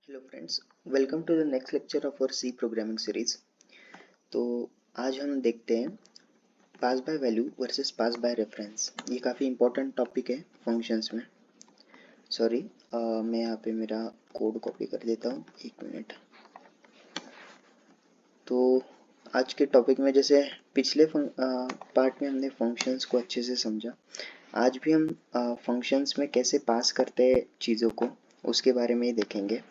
Hello friends, welcome to the next lecture of our C programming series. तो आज हम देखते हैं pass by value versus pass by reference. ये काफ़ी इंपॉर्टेंट टॉपिक है फंक्शंस में। सॉरी, मैं यहाँ पे मेरा कोड कॉपी कर देता हूँ, एक मिनट। तो आज के टॉपिक में जैसे पिछले पार्ट में हमने फंक्शंस को अच्छे से समझा, आज भी हम फंक्शंस में कैसे पास करते हैं चीज़ों को उसके बारे में ही देखेंगे।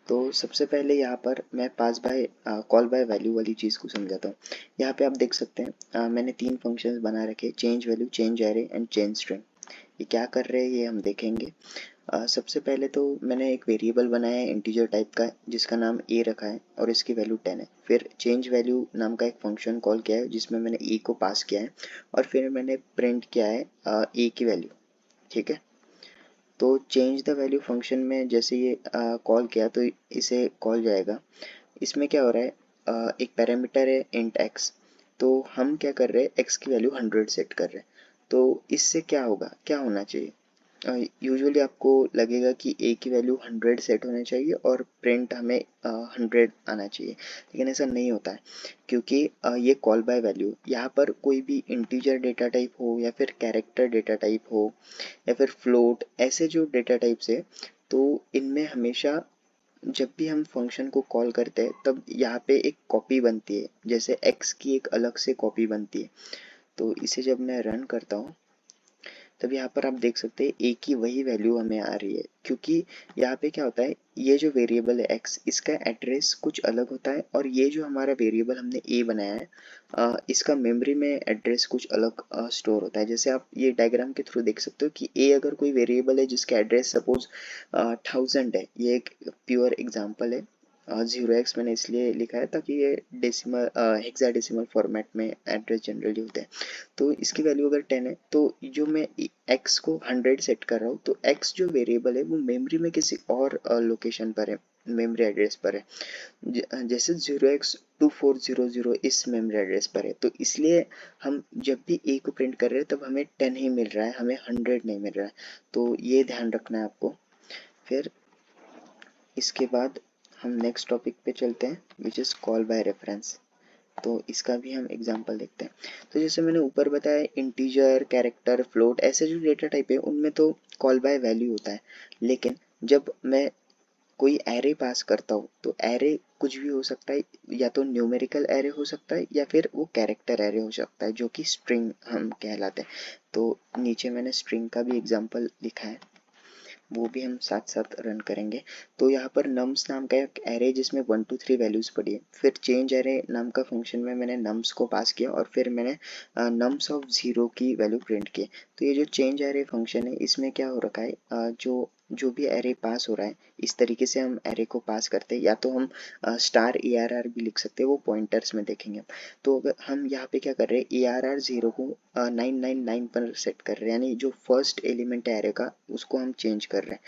तो सबसे पहले यहाँ पर मैं पास बाय कॉल बाय वैल्यू वाली चीज़ को समझाता हूँ। यहाँ पे आप देख सकते हैं, मैंने तीन फंक्शंस बना रखे, change value, change array and change string. ये क्या कर रहे हैं ये हम देखेंगे। सबसे पहले तो मैंने एक वेरिएबल बनाया है इंटीजर टाइप का, जिसका नाम ए रखा है और इसकी वैल्यू 10 है। फिर चेंज वैल्यू नाम का एक फंक्शन कॉल किया है जिसमें मैंने ए को पास किया है और फिर मैंने प्रिंट किया है ए की वैल्यू। ठीक है। तो चेंज द वैल्यू फंक्शन में जैसे ये कॉल किया तो इसे कॉल जाएगा। इसमें क्या हो रहा है, एक पैरामीटर है इंट एक्स। तो हम क्या कर रहे हैं, एक्स की वैल्यू 100 सेट कर रहे हैं। तो इससे क्या होगा, क्या होना चाहिए, यूजुअली आपको लगेगा कि ए की वैल्यू 100 सेट होनी चाहिए और प्रिंट हमें 100 आना चाहिए, लेकिन ऐसा नहीं होता है। क्योंकि ये कॉल बाय वैल्यू, यहाँ पर कोई भी इंटीजर डेटा टाइप हो या फिर कैरेक्टर डेटा टाइप हो या फिर फ्लोट, ऐसे जो डेटा टाइप्स है, तो इनमें हमेशा जब भी हम फंक्शन को कॉल करते हैं तब यहाँ पे एक कॉपी बनती है, जैसे x की एक अलग से कॉपी बनती है। तो इसे जब मैं रन करता हूँ तब यहाँ पर आप देख सकते हैं a की वही वैल्यू हमें आ रही है। क्योंकि यहाँ पे क्या होता है, ये जो वेरिएबल है x, इसका एड्रेस कुछ अलग होता है और ये जो हमारा वेरिएबल हमने a बनाया है, इसका मेमोरी में एड्रेस कुछ अलग स्टोर होता है। जैसे आप ये डायग्राम के थ्रू देख सकते हो कि a अगर कोई वेरिएबल है जिसका एड्रेस सपोज 1000 है, ये एक प्योर एग्जांपल है। 0x मैंने इसलिए लिखा है ताकि ये डेसिमल हेक्साडेसिमल फॉर्मेट में एड्रेस जनरली होते हैं। तो इसकी वैल्यू अगर 10 है तो जो मैं x को 100 सेट कर रहा हूँ, तो x जो वेरिएबल है वो मेमोरी में किसी और लोकेशन पर है, मेमोरी एड्रेस पर है। जैसे 0x2400 इस मेमोरी एड्रेस पर है। तो इसलिए हम जब भी a को प्रिंट कर रहे हैं तब हमें 10 ही मिल रहा है, हमें 100 नहीं मिल रहा है। तो ये ध्यान रखना है आपको। फिर इसके बाद हम नेक्स्ट टॉपिक पे चलते हैं, which is call by reference. तो इसका भी हम एग्जांपल देखते हैं। तो जैसे मैंने ऊपर बताया, इंटीजर, कैरेक्टर, फ्लोट, ऐसे जो डेटा टाइप है उनमें तो कॉल बाय वैल्यू होता है। लेकिन जब मैं कोई एरे पास करता हूँ तो एरे कुछ भी हो सकता है, या तो न्यूमेरिकल एरे हो सकता है या फिर वो कैरेक्टर एरे हो सकता है, जो कि स्ट्रिंग हम कहलाते हैं। तो नीचे मैंने स्ट्रिंग का भी एग्जांपल लिखा है, वो भी हम साथ साथ रन करेंगे। तो यहाँ पर नम्स नाम का एक एरे जिसमें 1 2 3 वैल्यूज पड़ी है। फिर चेंज एरे नाम का फंक्शन में मैंने नम्स को पास किया और फिर मैंने नम्स ऑफ 0 की वैल्यू प्रिंट की। तो ये जो चेंज एरे फंक्शन है, इसमें क्या हो रखा है, जो जो भी एरे पास हो रहा है, इस तरीके से हम एरे को पास करते हैं। या तो हम स्टार ए आर आर भी लिख सकते हैं, वो पॉइंटर्स में देखेंगे। तो अगर हम यहाँ पे क्या कर रहे हैं, ए आर आर 0 को 999 पर सेट कर रहे हैं, यानी जो फर्स्ट एलिमेंट है एरे का उसको हम चेंज कर रहे हैं।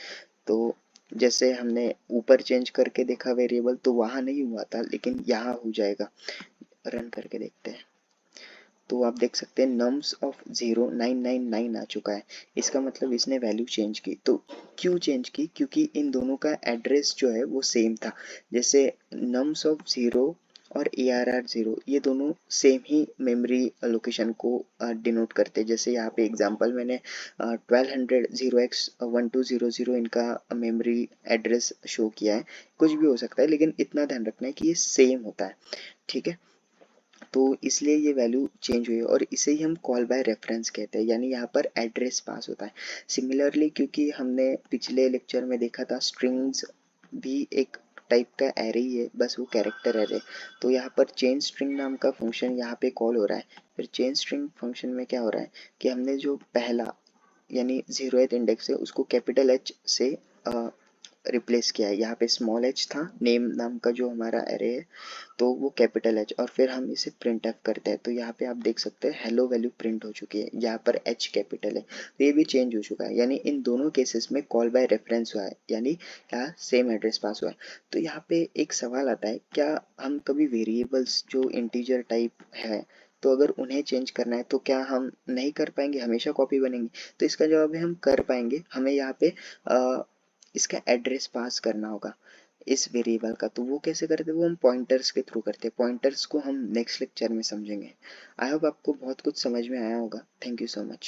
तो जैसे हमने ऊपर चेंज करके देखा वेरिएबल, तो वहाँ नहीं हुआ था, लेकिन यहाँ हो जाएगा। रन करके देखते हैं। तो आप देख सकते हैं नम्स ऑफ 0999 आ चुका है। इसका मतलब इसने वैल्यू चेंज की। तो क्यों चेंज की, क्योंकि इन दोनों का एड्रेस जो है वो सेम था। जैसे नम्स ऑफ 0 और ए आर आर 0, ये दोनों सेम ही मेमोरी लोकेशन को डिनोट करते हैं। जैसे यहाँ पे एग्जांपल मैंने 1200 0x1200 इनका मेमोरी एड्रेस शो किया है। कुछ भी हो सकता है, लेकिन इतना ध्यान रखना है कि ये सेम होता है। ठीक है। तो इसलिए ये वैल्यू चेंज हुई और इसे ही हम कॉल बाय रेफरेंस कहते हैं, यानी यहाँ पर एड्रेस पास होता है। सिमिलरली, क्योंकि हमने पिछले लेक्चर में देखा था स्ट्रिंग्स भी एक टाइप का एरे ही है, बस वो कैरेक्टर एरे। तो यहाँ पर चेंज स्ट्रिंग नाम का फंक्शन यहाँ पे कॉल हो रहा है। फिर चेंज स्ट्रिंग फंक्शन में क्या हो रहा है कि हमने जो पहला यानी 0th इंडेक्स है उसको कैपिटल एच से रिप्लेस किया है। यहाँ पे स्मॉल एच था, नेम नाम का जो हमारा एरे है, तो वो कैपिटल एच, और फिर हम इसे प्रिंट एफ करते हैं। तो यहाँ पे आप देख सकते हैं हेलो वैल्यू प्रिंट हो चुकी है, यहाँ पर एच कैपिटल है। तो ये भी चेंज हो चुका है, यानी इन दोनों केसेस में कॉल बाय रेफरेंस हुआ है, यानी क्या सेम एड्रेस पास हुआ है। तो यहाँ पे एक सवाल आता है, क्या हम कभी वेरिएबल्स जो इंटीजर टाइप है, तो अगर उन्हें चेंज करना है तो क्या हम नहीं कर पाएंगे, हमेशा कॉपी बनेंगी? तो इसका जवाब है हम कर पाएंगे। हमें यहाँ पे इसका एड्रेस पास करना होगा। इस वेरिएबल का। तो वो कैसे करते हैं, वो हम पॉइंटर्स के थ्रू करते हैं। पॉइंटर्स को हम नेक्स्ट लेक्चर में समझेंगे। आई होप आपको बहुत कुछ समझ में आया होगा। Thank you so much.